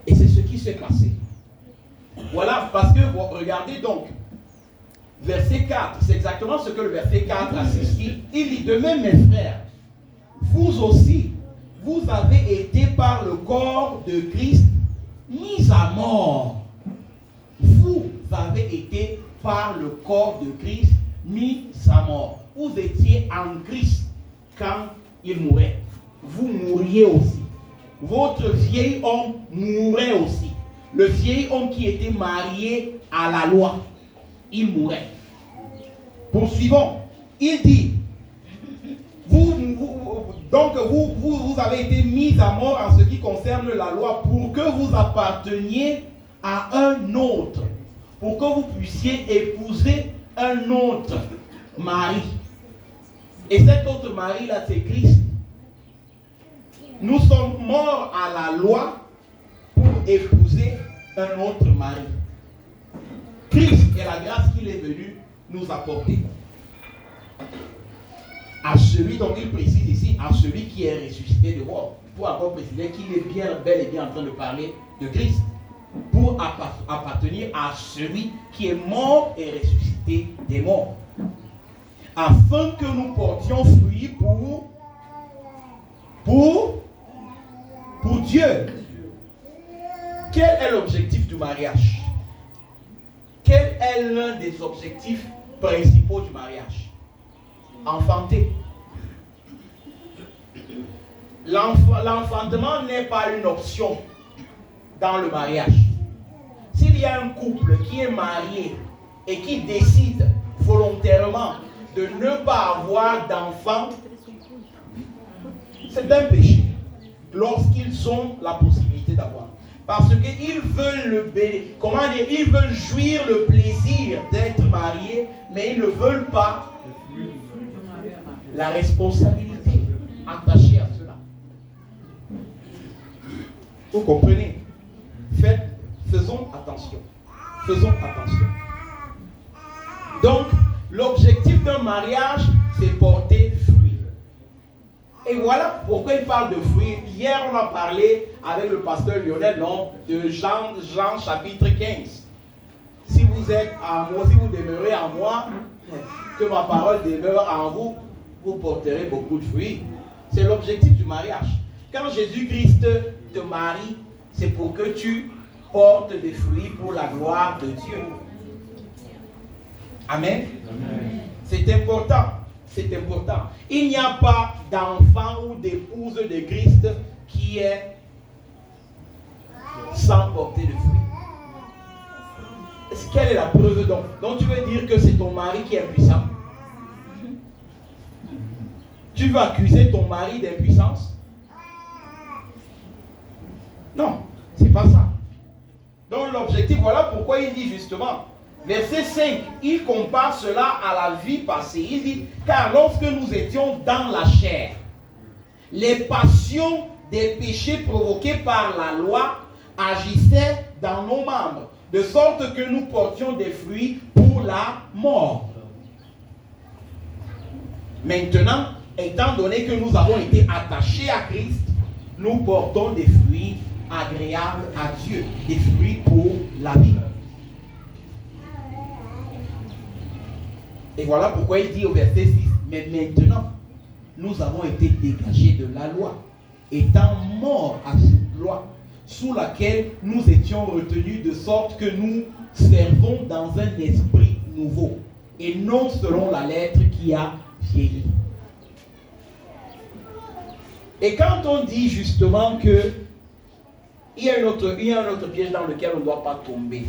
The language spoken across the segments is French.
Et c'est ce qui s'est passé. Voilà, parce que, vous regardez donc, verset 4, c'est exactement ce que le verset 4 a saisi. Il dit, de même mes frères, vous aussi, vous avez été par le corps de Christ mis à mort. Vous avez été par le corps de Christ mis à mort. Vous étiez en Christ quand il mourait. Vous mouriez aussi. Votre vieil homme mourait aussi. Le vieil homme qui était marié à la loi, il mourait. Poursuivons. Il dit, vous avez été mis à mort en ce qui concerne la loi pour que vous apparteniez à un autre, pour que vous puissiez épouser un autre mari. Et cet autre mari-là, c'est Christ. Nous sommes morts à la loi pour épouser un autre mari. Christ est la grâce qu'il est venu nous apporter. À celui, donc il précise ici, à celui qui est ressuscité de mort. Pour encore préciser qu'il est bien, bel et bien en train de parler de Christ. Pour appartenir à celui qui est mort et ressuscité des morts. Afin que nous portions fruit pour Dieu. Quel est l'objectif du mariage? Quel est l'un des objectifs principaux du mariage? Enfanter. L'enfantement n'est pas une option dans le mariage. S'il y a un couple qui est marié et qui décide volontairement de ne pas avoir d'enfant, c'est un péché lorsqu'ils ont la possibilité d'avoir. Parce qu'ils veulent ils veulent jouir le plaisir d'être mariés, mais ils ne veulent pas la responsabilité attachée à cela. Vous comprenez? Faisons attention. Faisons attention. Donc, l'objectif d'un mariage, c'est porter fruit. Et voilà pourquoi il parle de fruits. Hier, on a parlé avec le pasteur Lionel, non, de Jean chapitre 15. Si vous êtes en moi, si vous demeurez en moi, que ma parole demeure en vous, vous porterez beaucoup de fruits. C'est l'objectif du mariage. Quand Jésus-Christ te marie, c'est pour que tu portes des fruits pour la gloire de Dieu. Amen. Amen. C'est important. C'est important. Il n'y a pas d'enfant ou d'épouse de Christ qui est sans porter de fruits. Quelle est la preuve donc? Donc tu veux dire que c'est ton mari qui est impuissant? Tu veux accuser ton mari d'impuissance? Non, c'est pas ça. Donc l'objectif, voilà pourquoi il dit justement, verset 5, il compare cela à la vie passée. Il dit, car lorsque nous étions dans la chair, les passions des péchés provoqués par la loi agissaient dans nos membres, de sorte que nous portions des fruits pour la mort. Maintenant, étant donné que nous avons été attachés à Christ, nous portons des fruits agréables à Dieu, des fruits pour la vie. Et voilà pourquoi il dit au verset 6, mais maintenant, nous avons été dégagés de la loi, étant morts à cette loi, sous laquelle nous étions retenus, de sorte que nous servons dans un esprit nouveau, et non selon la lettre qui a vieilli. Et quand on dit justement que il y a un autre piège dans lequel on ne doit pas tomber.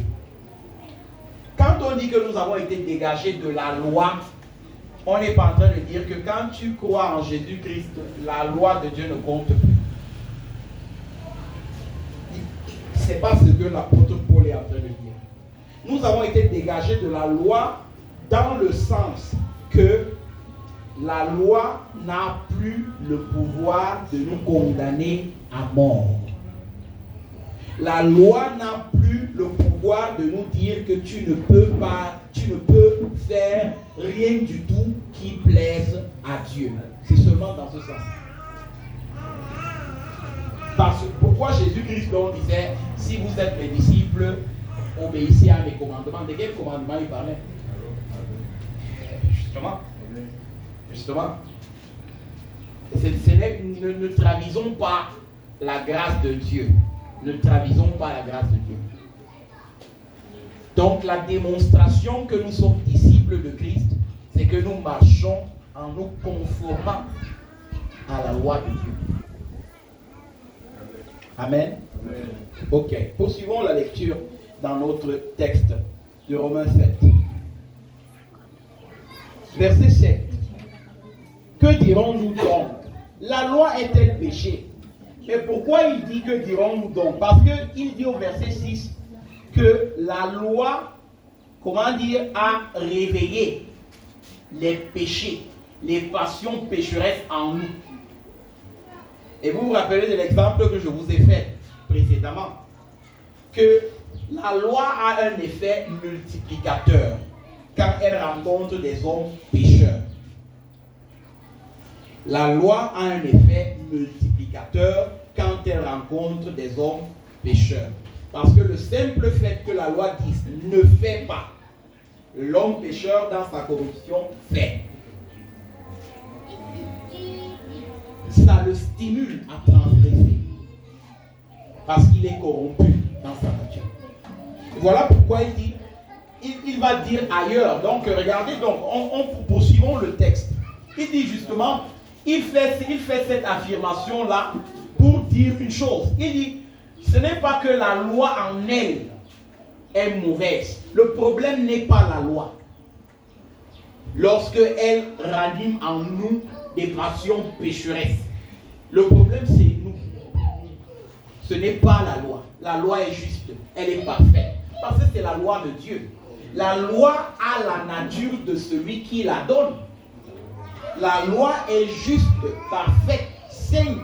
Quand on dit que nous avons été dégagés de la loi, on n'est pas en train de dire que quand tu crois en Jésus-Christ, la loi de Dieu ne compte plus. Ce n'est pas ce que l'apôtre Paul est en train de dire. Nous avons été dégagés de la loi dans le sens que la loi n'a plus le pouvoir de nous condamner à mort. La loi n'a plus le pouvoir de nous dire que tu ne peux faire rien du tout qui plaise à Dieu. C'est seulement dans ce sens. Pourquoi Jésus-Christ donc disait, vous êtes mes disciples, obéissez à mes commandements. De quel commandement il parlait? Justement. Ne trahisons pas la grâce de Dieu. Ne trahisons pas la grâce de Dieu. Donc la démonstration que nous sommes disciples de Christ, c'est que nous marchons en nous conformant à la loi de Dieu. Amen. Ok, poursuivons la lecture dans notre texte de Romains 7. Verset 7. Que dirons-nous donc? La loi est-elle péché? Mais pourquoi il dit que dirons-nous donc? Parce qu'il dit au verset 6 que la loi, a réveillé les péchés, les passions pécheresses en nous. Et vous vous rappelez de l'exemple que je vous ai fait précédemment, que la loi a un effet multiplicateur quand elle rencontre des hommes pécheurs. La loi a un effet multiplicateur quand elle rencontre des hommes pécheurs. Parce que le simple fait que la loi dise ne fais pas, l'homme pécheur dans sa corruption fait. Ça le stimule à transgresser. Parce qu'il est corrompu dans sa nature. Voilà pourquoi il dit, il va dire ailleurs. Donc regardez, poursuivons le texte. Il dit justement, il fait cette affirmation-là pour dire une chose. Il dit, ce n'est pas que la loi en elle est mauvaise. Le problème n'est pas la loi. Lorsque elle ranime en nous des passions pécheresses. Le problème, c'est nous. Ce n'est pas la loi. La loi est juste. Elle est parfaite. Parce que c'est la loi de Dieu. La loi a la nature de celui qui la donne. La loi est juste, parfaite, sainte.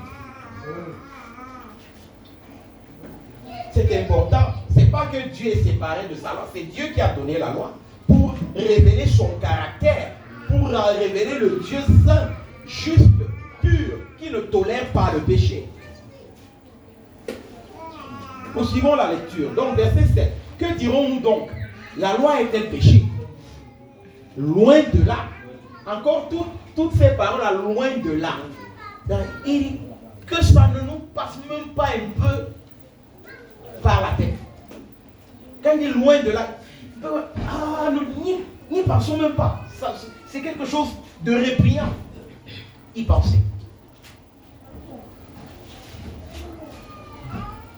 C'est important. Ce n'est pas que Dieu est séparé de sa loi. C'est Dieu qui a donné la loi pour révéler son caractère, pour révéler le Dieu saint, juste, pur, qui ne tolère pas le péché. Poursuivons la lecture. Donc, verset 7. Que dirons-nous donc? La loi est-elle péché? Loin de là. Encore toutes ces paroles-là, loin de là. Il dit que ça ne nous passe même pas un peu par la tête. Quand il dit loin de là, nous n'y pensons même pas. C'est quelque chose de répugnant. Y penser.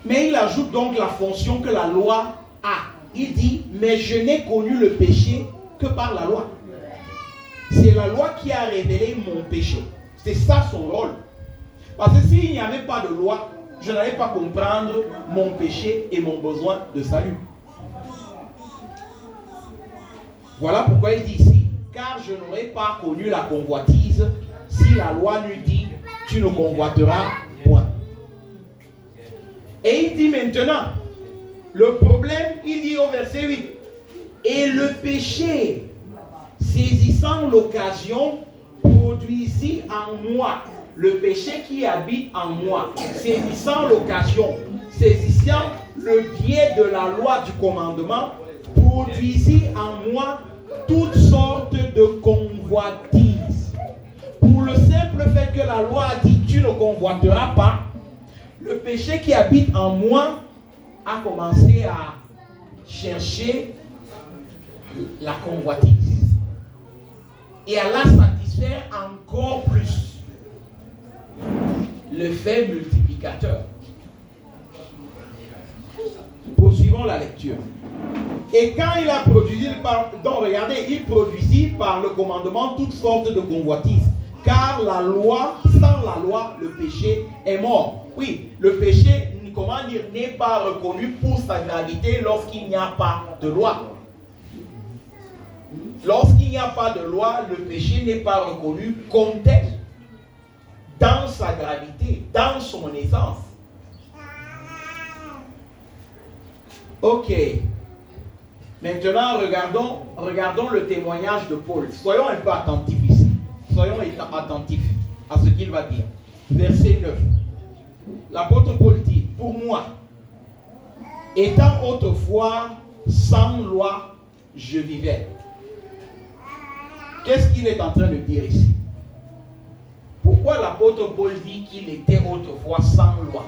Mais il ajoute donc la fonction que la loi a. Il dit, mais je n'ai connu le péché que par la loi. C'est la loi qui a révélé mon péché. C'est ça son rôle. Parce que s'il n'y avait pas de loi, je n'allais pas comprendre mon péché et mon besoin de salut. Voilà pourquoi il dit ici, car je n'aurais pas connu la convoitise si la loi lui dit, tu ne convoiteras point. Et il dit maintenant, le problème, il dit au verset 8, et le péché, saisissant l'occasion, produisit en moi, le péché qui habite en moi, saisissant l'occasion, saisissant le biais de la loi du commandement, produisit en moi toutes sortes de convoitises. Pour le simple fait que la loi a dit tu ne convoiteras pas, le péché qui habite en moi a commencé à chercher la convoitise et à la satisfaire encore plus. Le fait multiplicateur. Poursuivons la lecture. Et quand il a produit, donc regardez, il produisit par le commandement toutes sortes de convoitises. Car la loi, sans la loi, le péché est mort. Oui, le péché, comment dire, n'est pas reconnu pour sa gravité lorsqu'il n'y a pas de loi. Lorsqu'il n'y a pas de loi, le péché n'est pas reconnu comme tel. Dans sa gravité, dans son essence. Ok. Maintenant, regardons le témoignage de Paul. Soyons un peu attentifs ici. Soyons attentifs à ce qu'il va dire. Verset 9. L'apôtre Paul dit, pour moi, Étant autrefois sans loi, je vivais. Qu'est-ce qu'il est en train de dire ici? Pourquoi l'apôtre Paul dit qu'il était autrefois sans loi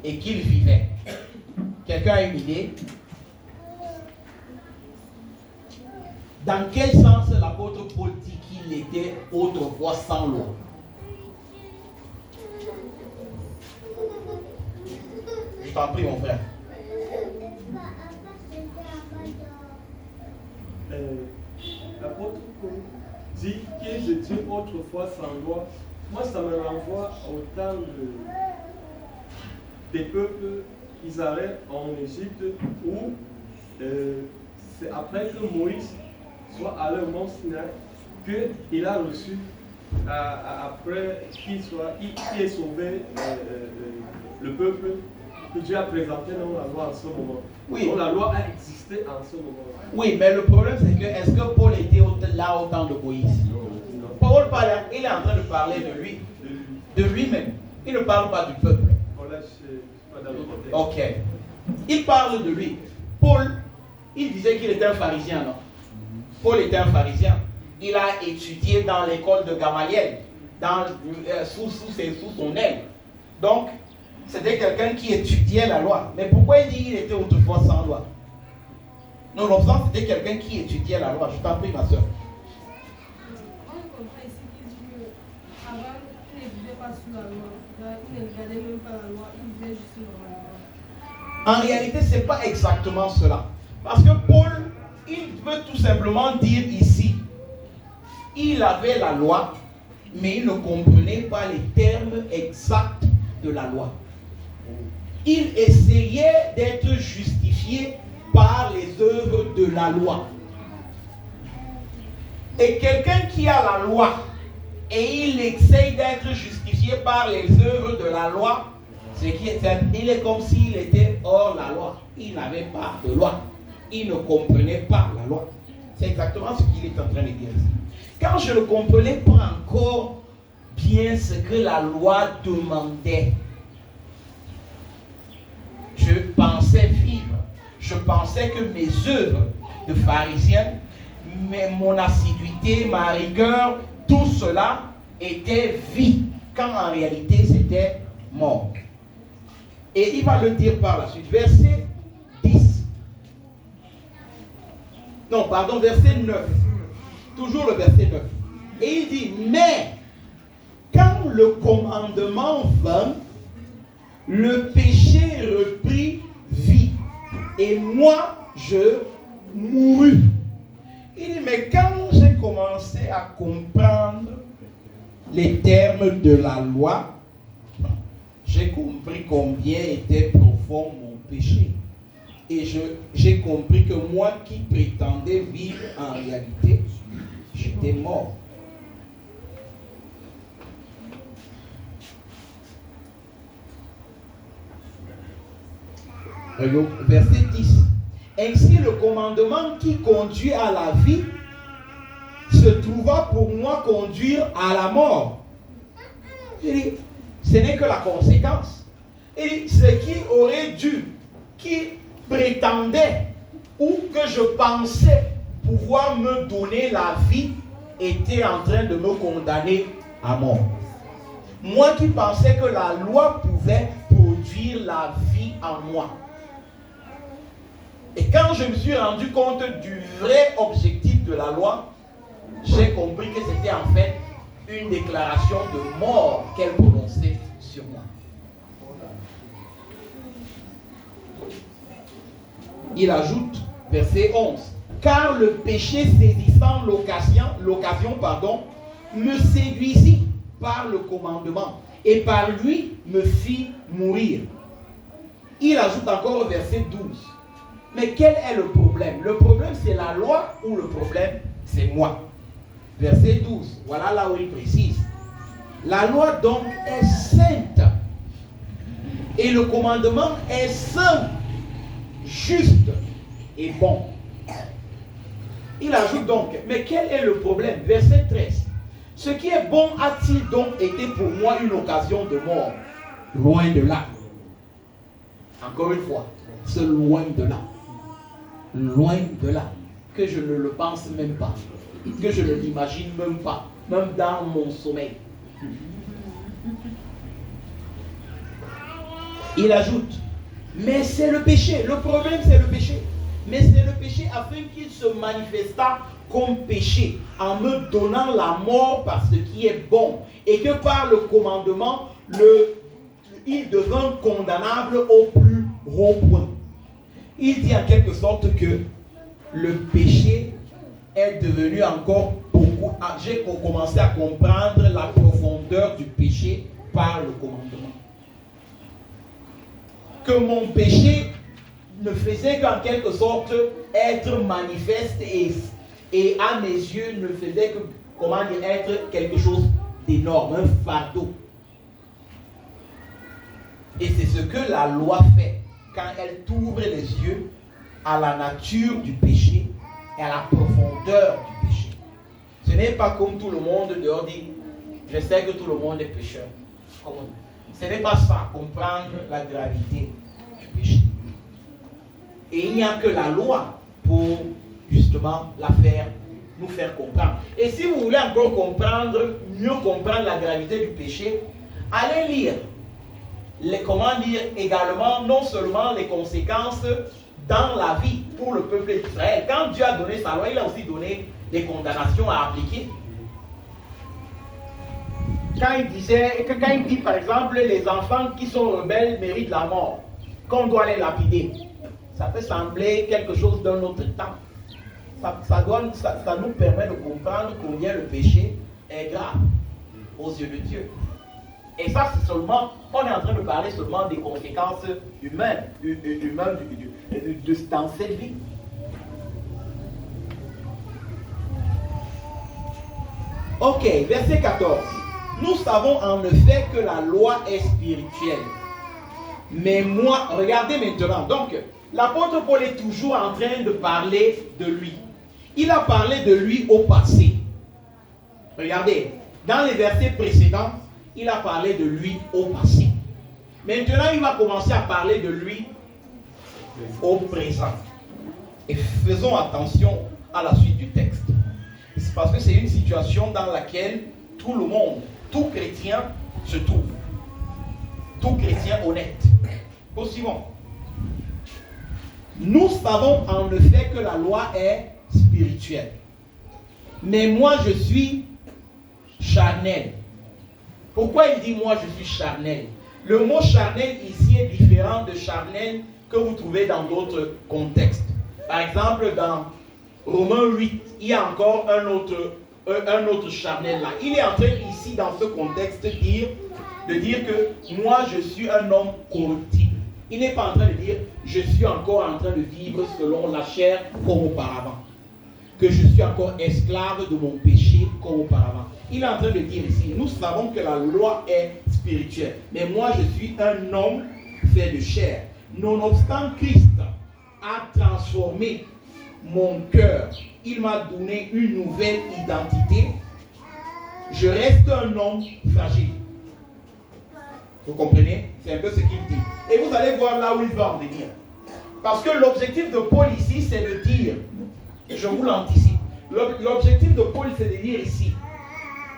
et qu'il vivait? Quelqu'un a une idée? Dans quel sens l'apôtre Paul dit qu'il était autrefois sans loi? Je t'en prie, mon frère. L'apôtre Paul dit qu'ils étaient autrefois sans loi. Moi, ça me renvoie au temps des peuples Israël en Égypte où c'est après que Moïse soit allé au mont Sinaï qu'il a reçu, après qu'il ait sauvé le peuple, que Dieu a présenté dans la loi en ce moment. Oui. Donc la loi a existé en ce moment. Oui, mais le problème c'est que est-ce que Paul était là au temps de Moïse? Non. Paul parle, il est en train de parler de lui, de lui-même. Il ne parle pas du peuple. Ok. Il parle de lui. Paul, il disait qu'il était un pharisien, non? Paul était un pharisien. Il a étudié dans l'école de Gamaliel, sous son aile. Donc, c'était quelqu'un qui étudiait la loi. Mais pourquoi il dit qu'il était autrefois sans loi? Non, l'observant, c'était quelqu'un qui étudiait la loi. Je t'en prie, ma soeur. On comprend ici qu'il dit qu'avant, il ne vivait pas sous la loi. Il ne regardait même pas la loi. Il vivait juste normalement. En réalité, ce n'est pas exactement cela. Parce que Paul, il veut tout simplement dire ici, il avait la loi, mais il ne comprenait pas les termes exacts de la loi. Il essayait d'être justifié par les œuvres de la loi. Et quelqu'un qui a la loi et il essaye d'être justifié par les œuvres de la loi, il est comme s'il était hors la loi. Il n'avait pas de loi. Il ne comprenait pas la loi. C'est exactement ce qu'il est en train de dire ici. Quand je ne comprenais pas encore bien ce que la loi demandait, je pensais vivre. Je pensais que mes œuvres de pharisien, mon assiduité, ma rigueur, tout cela était vie, quand en réalité c'était mort. Et il va le dire par la suite, verset 10. Non, pardon, verset 9. Toujours le verset 9. Et il dit, mais quand le commandement vint, le péché reprit vie. Et moi, je mourus. Il dit, mais quand j'ai commencé à comprendre les termes de la loi, j'ai compris combien était profond mon péché. Et j'ai compris que moi qui prétendais vivre en réalité, j'étais mort. Verset 10. Ainsi le commandement qui conduit à la vie se trouva pour moi conduire à la mort. Il dit, ce n'est que la conséquence. Il dit, ce qui aurait dû, qui prétendait ou que je pensais pouvoir me donner la vie, était en train de me condamner à mort. Moi qui pensais que la loi pouvait produire la vie en moi. Et quand je me suis rendu compte du vrai objectif de la loi, j'ai compris que c'était en fait une déclaration de mort qu'elle prononçait sur moi. Il ajoute, verset 11, car le péché saisissant l'occasion, me séduisit par le commandement et par lui me fit mourir. Il ajoute encore au verset 12, mais quel est le problème? Le problème c'est la loi ou le problème c'est moi? Verset 12, voilà là où il précise. La loi donc est sainte et le commandement est saint, juste et bon. Il ajoute donc, mais quel est le problème? Verset 13. Ce qui est bon a-t-il donc été pour moi une occasion de mort? Loin de là. Encore une fois, c'est loin de là. Loin de là. Que je ne le pense même pas. Que je ne l'imagine même pas. Même dans mon sommeil. Il ajoute, mais c'est le péché. Le problème, c'est le péché. Mais c'est le péché afin qu'il se manifesta comme péché, en me donnant la mort par ce qui est bon. Et que par le commandement, il devint condamnable au plus haut point. Il dit en quelque sorte que le péché est devenu encore beaucoup. J'ai commencé à comprendre la profondeur du péché par le commandement. Que mon péché ne faisait qu'en quelque sorte être manifeste et à mes yeux ne faisait que, comment dire, être quelque chose d'énorme, un fardeau. Et c'est ce que la loi fait quand elle t'ouvre les yeux à la nature du péché et à la profondeur du péché. Ce n'est pas comme tout le monde dehors dit, je sais que tout le monde est pécheur. Ce n'est pas ça, comprendre la gravité du péché. Et il n'y a que la loi pour justement nous faire comprendre. Et si vous voulez encore mieux comprendre la gravité du péché, allez lire également, non seulement les conséquences dans la vie pour le peuple d'Israël. Quand Dieu a donné sa loi, il a aussi donné des condamnations à appliquer. Quand il dit par exemple, les enfants qui sont rebelles méritent la mort, qu'on doit les lapider, ça peut sembler quelque chose d'un autre temps. Ça nous permet de comprendre combien le péché est grave aux yeux de Dieu. Et ça, c'est seulement, on est en train de parler seulement des conséquences humaines, dans cette vie. Ok, verset 14. Nous savons en effet que la loi est spirituelle. Mais moi, regardez maintenant. Donc, l'apôtre Paul est toujours en train de parler de lui. Il a parlé de lui au passé. Regardez, dans les versets précédents, il a parlé de lui au passé. Maintenant, il va commencer à parler de lui au présent. Et faisons attention à la suite du texte. C'est parce que c'est une situation dans laquelle tout le monde, tout chrétien se trouve. Tout chrétien honnête. Possiblement. Nous savons en effet que la loi est spirituelle. Mais moi, je suis charnel. Pourquoi il dit moi, je suis charnel? Le mot charnel ici est différent de charnel que vous trouvez dans d'autres contextes. Par exemple, dans Romains 8, il y a encore un autre charnel là. Il est en train ici, dans ce contexte, de dire que moi, je suis un homme corruptible. Il n'est pas en train de dire je suis encore en train de vivre selon la chair comme auparavant. Que je suis encore esclave de mon péché comme auparavant. Il est en train de dire ici, nous savons que la loi est spirituelle. Mais moi, je suis un homme fait de chair. Nonobstant Christ a transformé mon cœur. Il m'a donné une nouvelle identité. Je reste un homme fragile. Vous comprenez? C'est un peu ce qu'il dit. Et vous allez voir là où il va en venir. Parce que l'objectif de Paul ici, c'est de dire, je vous l'anticipe, l'objectif de Paul, c'est de dire ici,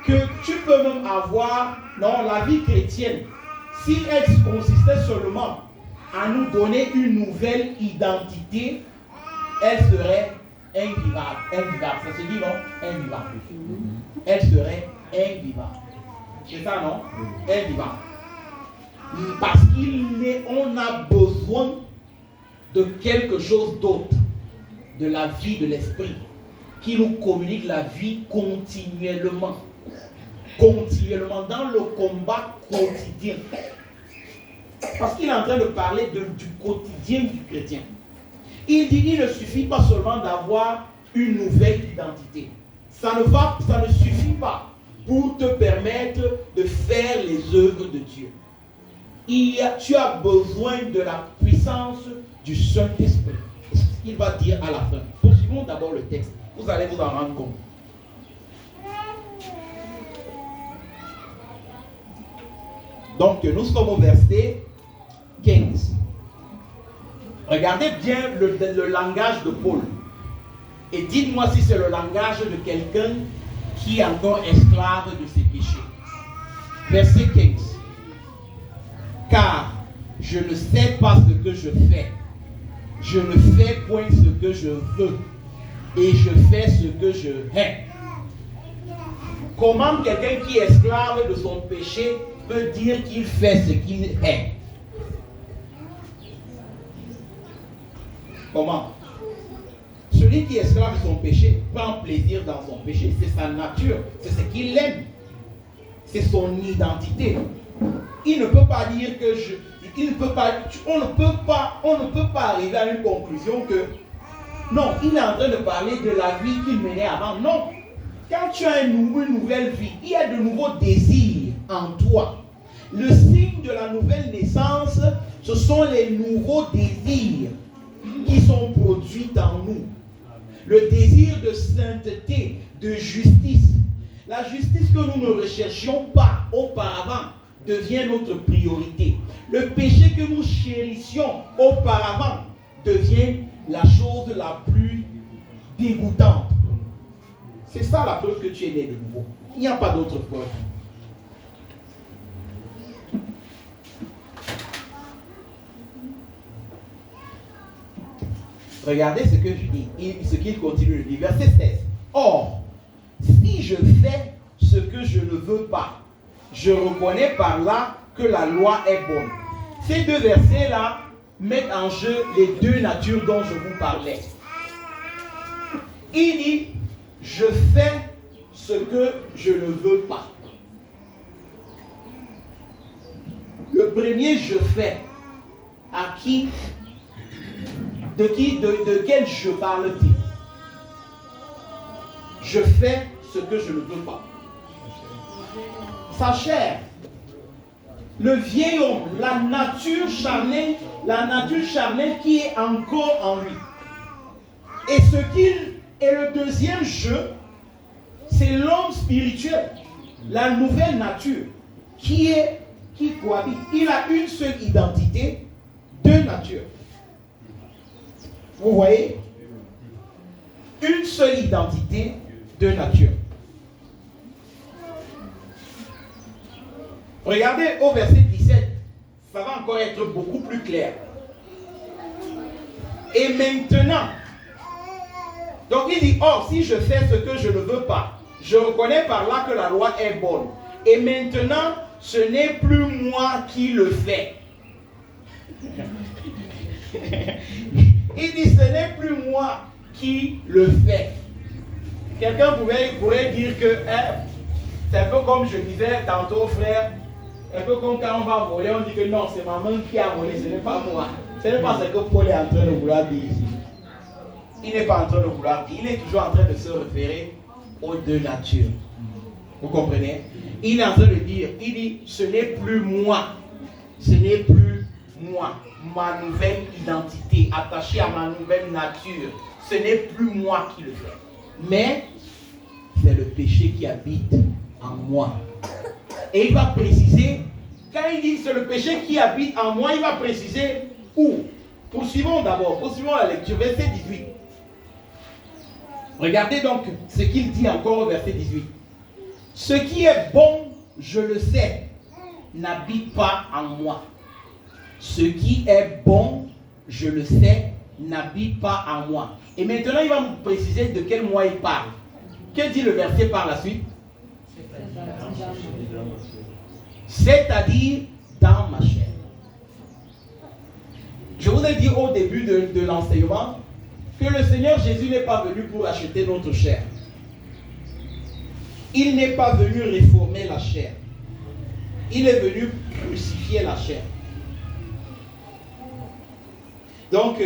que tu peux même avoir, dans la vie chrétienne, si elle consistait seulement à nous donner une nouvelle identité, elle serait invivable. Invivable, ça se dit non? Invivable. Elle serait invivable. C'est ça, non? Invivable. Parce qu'on a besoin de quelque chose d'autre, de la vie de l'esprit, qui nous communique la vie continuellement. Continuellement, dans le combat quotidien. Parce qu'il est en train de parler du quotidien du chrétien. Il dit qu'il ne suffit pas seulement d'avoir une nouvelle identité. Ça ne suffit pas pour te permettre de faire les œuvres de Dieu. Tu as besoin de la puissance du Saint-Esprit. C'est ce qu'il va dire à la fin. Poursuivons d'abord le texte. Vous allez vous en rendre compte. Donc, nous sommes au verset 15. Regardez bien le langage de Paul. Et dites-moi si c'est le langage de quelqu'un qui est encore esclave de ses péchés. Verset 15. Car je ne sais pas ce que je fais. Je ne fais point ce que je veux. Et je fais ce que je hais. Comment quelqu'un qui est esclave de son péché peut dire qu'il fait ce qu'il hait? Comment? Celui qui est esclave de son péché prend plaisir dans son péché. C'est sa nature. C'est ce qu'il aime. C'est son identité. Il ne peut pas dire que on ne peut pas arriver à une conclusion que non, il est en train de parler de la vie qu'il menait avant. Non. Quand tu as une nouvelle vie, il y a de nouveaux désirs en toi. Le signe de la nouvelle naissance, ce sont les nouveaux désirs qui sont produits en nous. Le désir de sainteté, de justice. La justice que nous ne recherchions pas auparavant devient notre priorité. Le péché que nous chérissions auparavant devient la chose la plus dégoûtante. C'est ça la preuve que tu es né de nouveau. Il n'y a pas d'autre preuve. Regardez ce que je dis, ce qu'il continue de dire. Verset 16. Or, si je fais ce que je ne veux pas, je reconnais par là que la loi est bonne. Ces deux versets-là mettent en jeu les deux natures dont je vous parlais. Il dit, je fais ce que je ne veux pas. Le premier je fais, à qui? De quel je parle-t-il? Je fais ce que je ne veux pas. Sa chair, le vieil homme, la nature charnelle qui est encore en lui. Et ce qu'il est le deuxième jeu, c'est l'homme spirituel, la nouvelle nature, qui cohabite. Il a une seule identité, deux natures. Vous voyez? Une seule identité, deux natures. Regardez au verset 17, ça va encore être beaucoup plus clair. Et maintenant, donc il dit, or si je fais ce que je ne veux pas, je reconnais par là que la loi est bonne. Et maintenant, ce n'est plus moi qui le fais. Il dit, ce n'est plus moi qui le fais. Quelqu'un pourrait dire que c'est un peu comme je disais tantôt, frère, un peu comme quand on va voler, on dit que non, c'est maman qui a volé, ce n'est pas moi. Ce n'est pas ce que Paul est en train de vouloir dire ici. Il n'est pas en train de vouloir dire, il est toujours en train de se référer aux deux natures. Vous comprenez? Il est en train de dire, il dit, ce n'est plus moi, ce n'est plus moi, ma nouvelle identité, attachée à ma nouvelle nature. Ce n'est plus moi qui le fais. Mais c'est le péché qui habite en moi. Et il va préciser, quand il dit c'est le péché qui habite en moi, il va préciser où. Poursuivons la lecture, verset 18. Regardez donc ce qu'il dit encore au verset 18. Ce qui est bon, je le sais, n'habite pas en moi. Ce qui est bon, je le sais, n'habite pas en moi. Et maintenant, il va nous préciser de quel moi il parle. Que dit le verset par la suite? C'est-à-dire dans ma chair. Je vous ai dit au début de l'enseignement que le Seigneur Jésus n'est pas venu pour acheter notre chair. Il n'est pas venu réformer la chair. Il est venu crucifier la chair. Donc,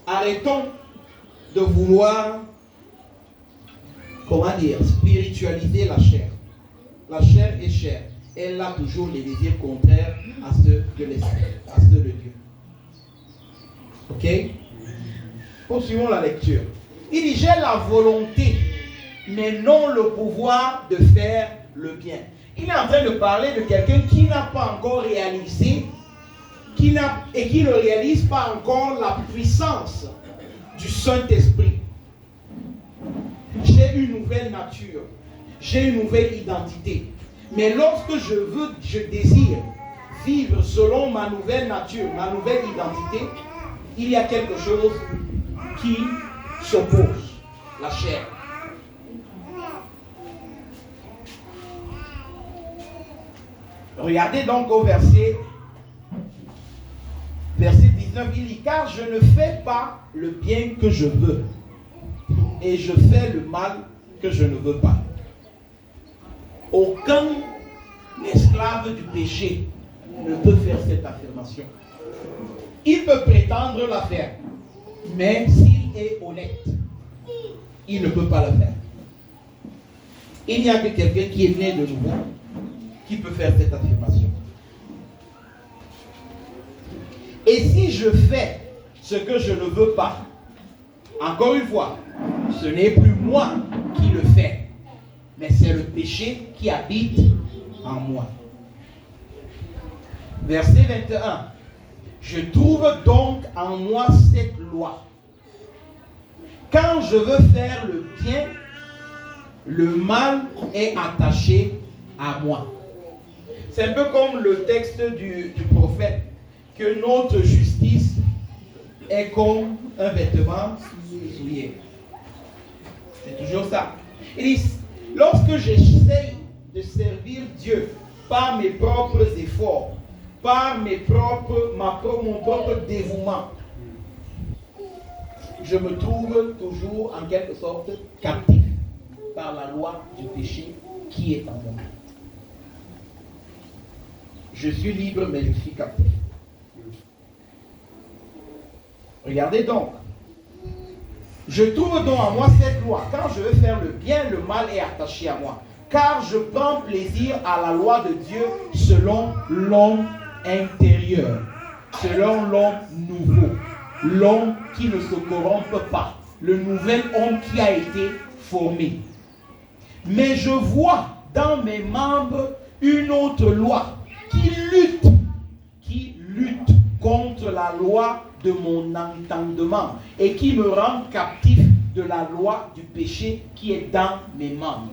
arrêtons de vouloir, spiritualiser la chair. La chair est chair. Elle a toujours les désirs contraires à ceux de l'esprit, à ceux de Dieu. Ok? Poursuivons la lecture. Il dit, j'ai la volonté, mais non le pouvoir de faire le bien. Il est en train de parler de quelqu'un qui n'a pas encore réalisé qui ne réalise pas encore la puissance du Saint-Esprit. J'ai une nouvelle nature, j'ai une nouvelle identité. Mais lorsque je désire vivre selon ma nouvelle nature, ma nouvelle identité, il y a quelque chose qui s'oppose, la chair. Regardez donc au verset 19, il dit, car je ne fais pas le bien que je veux, et je fais le mal que je ne veux pas. Aucun esclave du péché ne peut faire cette affirmation. Il peut prétendre la faire, mais s'il est honnête, il ne peut pas la faire. Il n'y a que quelqu'un qui est né de nouveau qui peut faire cette affirmation. Et si je fais ce que je ne veux pas, encore une fois, ce n'est plus moi qui le fais, mais c'est le péché qui habite en moi. Verset 21. Je trouve donc en moi cette loi. Quand je veux faire le bien, le mal est attaché à moi. C'est un peu comme le texte du prophète, que notre justice est comme un vêtement souillé. C'est toujours ça. Il dit, lorsque j'essaye de servir Dieu par mes propres efforts, par mon propre dévouement, je me trouve toujours en quelque sorte captif par la loi du péché qui est en moi. Je suis libre, mais je suis captif. Regardez donc. Je trouve donc en moi cette loi. Quand je veux faire le bien, le mal est attaché à moi. Car je prends plaisir à la loi de Dieu selon l'homme intérieur, selon l'homme nouveau, l'homme qui ne se corrompt pas, le nouvel homme qui a été formé. Mais je vois dans mes membres une autre loi qui lutte contre la loi de mon entendement et qui me rend captif de la loi du péché qui est dans mes membres.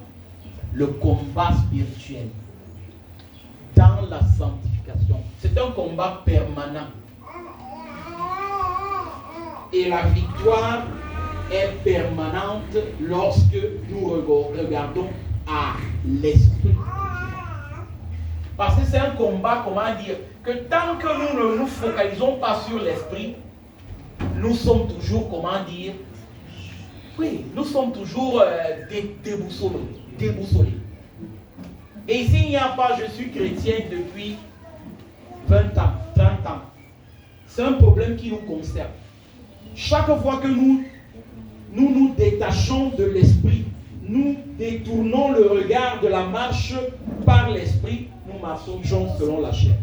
Le combat spirituel dans la sanctification, c'est un combat permanent. Et la victoire est permanente lorsque nous regardons à l'esprit. Parce que c'est un combat, comment dire, que tant que nous ne nous focalisons pas sur l'esprit, nous sommes toujours, comment dire, oui, nous sommes toujours déboussolés. Et ici, il n'y a pas, je suis chrétien depuis 20 ans, 30 ans. C'est un problème qui nous concerne. Chaque fois que nous nous détachons de l'esprit, nous détournons le regard de la marche par l'esprit, nous marchons selon la chair.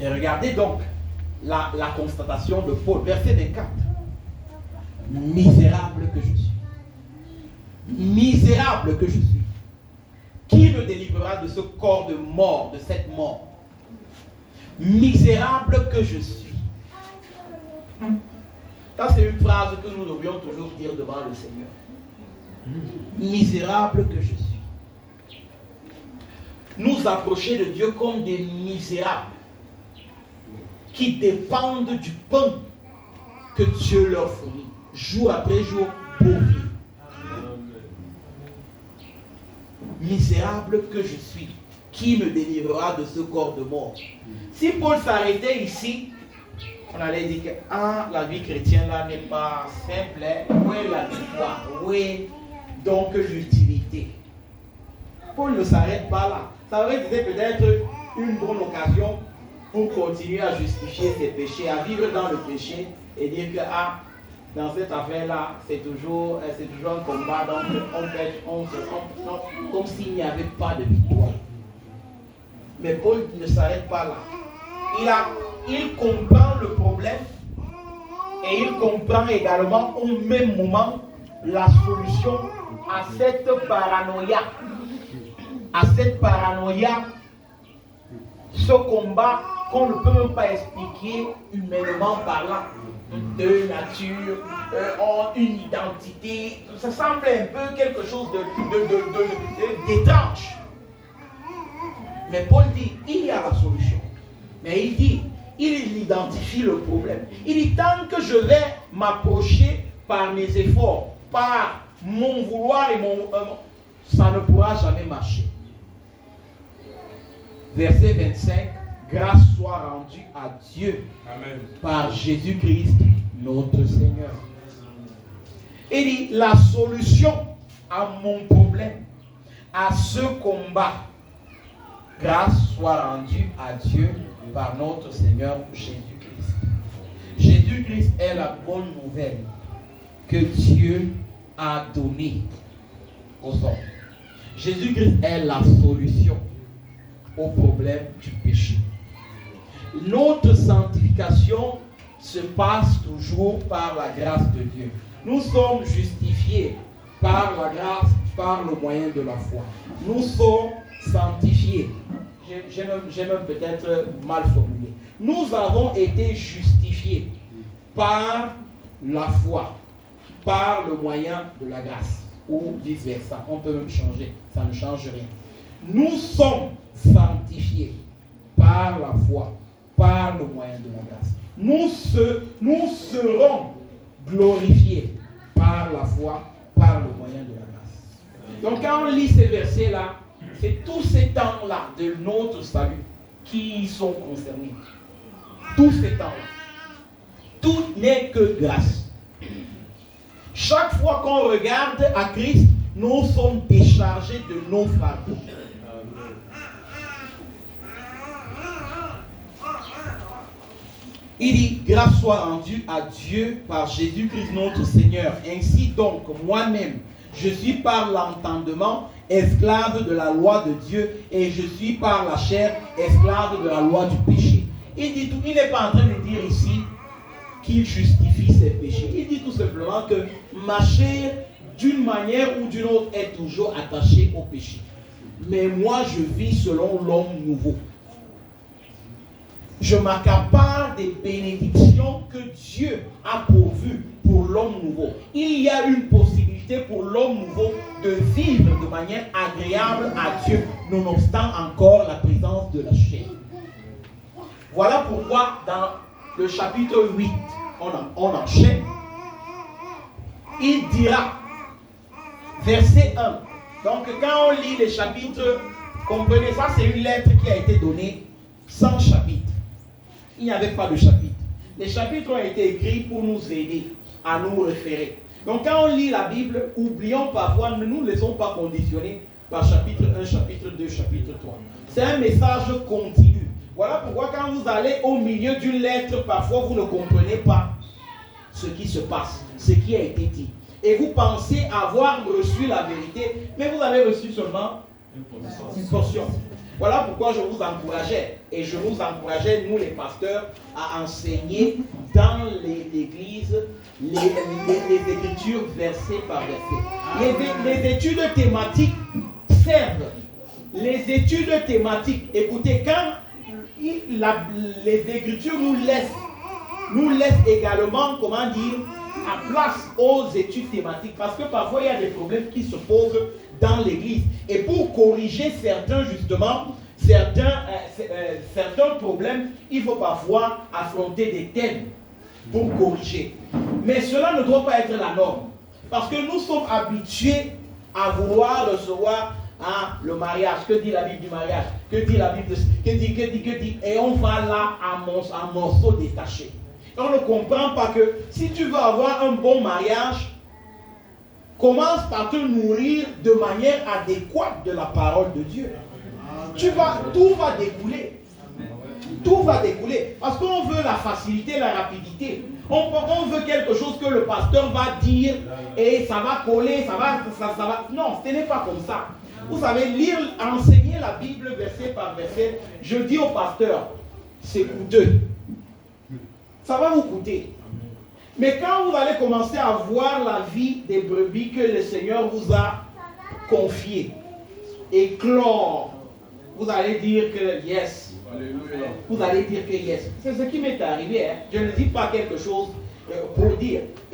Et regardez donc la constatation de Paul, verset 24. Misérable que je suis. Misérable que je suis. Qui me délivrera de ce corps de mort, de cette mort? Misérable que je suis. Ça, c'est une phrase que nous devrions toujours dire devant le Seigneur. Misérable que je suis. Nous approcher de Dieu comme des misérables qui dépendent du pain que Dieu leur fournit, jour après jour, pour vivre. Misérable que je suis, qui me délivrera de ce corps de mort? Si Paul s'arrêtait ici, on allait dire que la vie chrétienne là n'est pas simple. Où est la victoire? Où est donc l'utilité? Paul ne s'arrête pas là. Ça aurait été peut-être une bonne occasion pour continuer à justifier ses péchés, à vivre dans le péché et dire que dans cette affaire-là, c'est toujours un combat, donc on comme s'il n'y avait pas de victoire. Mais Paul ne s'arrête pas là. Il comprend le problème et il comprend également au même moment la solution à cette paranoïa à cette paranoïa, ce combat qu'on ne peut même pas expliquer humainement parlant. Deux natures, une identité, ça semble un peu quelque chose d'étrange. Mais Paul dit, il y a la solution. Mais il dit, il identifie le problème. Il dit, tant que je vais m'approcher par mes efforts, par mon vouloir et ça ne pourra jamais marcher. Verset 25, grâce soit rendue à Dieu. Amen. Par Jésus-Christ, notre Seigneur. Il dit, la solution à mon problème, à ce combat, grâce soit rendue à Dieu par notre Seigneur Jésus-Christ. Jésus-Christ est la bonne nouvelle que Dieu a donnée aux hommes. Jésus-Christ est la solution au problème du péché. Notre sanctification se passe toujours par la grâce de Dieu. Nous sommes justifiés par la grâce, par le moyen de la foi. Nous sommes sanctifiés. J'ai même peut-être mal formulé. Nous avons été justifiés par la foi, par le moyen de la grâce, ou vice-versa. On peut même changer, ça ne change rien. Nous sommes sanctifiés par la foi, par le moyen de la grâce. Nous serons glorifiés par la foi, par le moyen de la grâce. Donc quand on lit ces versets-là, c'est tous ces temps-là de notre salut qui y sont concernés. Tous ces temps-là. Tout n'est que grâce. Chaque fois qu'on regarde à Christ, nous sommes déchargés de nos fardeaux. Il dit, grâce soit rendue à Dieu par Jésus-Christ notre Seigneur. Ainsi donc, moi-même, je suis par l'entendement esclave de la loi de Dieu et je suis par la chair esclave de la loi du péché. Il dit tout, il n'est pas en train de dire ici qu'il justifie ses péchés. Il dit tout simplement que ma chair, d'une manière ou d'une autre, est toujours attachée au péché. Mais moi, je vis selon l'homme nouveau. Je m'accapare des bénédictions que Dieu a pourvues pour l'homme nouveau. Il y a une possibilité pour l'homme nouveau de vivre de manière agréable à Dieu, nonobstant encore la présence de la chair. Voilà pourquoi dans le chapitre 8, on enchaîne. Il dira, verset 1. Donc quand on lit les chapitres, comprenez ça, c'est une lettre qui a été donnée sans chapitre. Il n'y avait pas de chapitre. Les chapitres ont été écrits pour nous aider à nous référer. Donc quand on lit la Bible, oublions parfois, ne nous laissons pas conditionner par chapitre 1, chapitre 2, chapitre 3. C'est un message continu. Voilà pourquoi quand vous allez au milieu d'une lettre, parfois vous ne comprenez pas ce qui se passe, ce qui a été dit. Et vous pensez avoir reçu la vérité, mais vous avez reçu seulement une portion. Voilà pourquoi je vous encourageais, et je nous encourageais, nous les pasteurs, à enseigner dans l'église les écritures verset par verset. Les études thématiques servent. Les études thématiques, écoutez, quand les écritures nous laissent également, comment dire, à place aux études thématiques, parce que parfois il y a des problèmes qui se posent dans l'église. Et pour corriger certains problèmes, il faut parfois affronter des thèmes pour corriger. Mais cela ne doit pas être la norme. Parce que nous sommes habitués à vouloir recevoir le mariage. Que dit la Bible du mariage? Que dit la Bible? Que dit? Et on va là à morceaux détachés. Et on ne comprend pas que si tu veux avoir un bon mariage, commence par te nourrir de manière adéquate de la parole de Dieu. Tout va découler. Tout va découler. Parce qu'on veut la facilité, la rapidité. On veut quelque chose que le pasteur va dire et ça va coller, ça va. Non, ce n'est pas comme ça. Vous savez, enseigner la Bible verset par verset, je dis au pasteur, c'est coûteux. Ça va vous coûter. Mais quand vous allez commencer à voir la vie des brebis que le Seigneur vous a confiées, éclore. Vous allez dire que yes. Alléluia. Vous allez dire que yes. C'est ce qui m'est arrivé. Hein. Je ne dis pas quelque chose pour dire. Et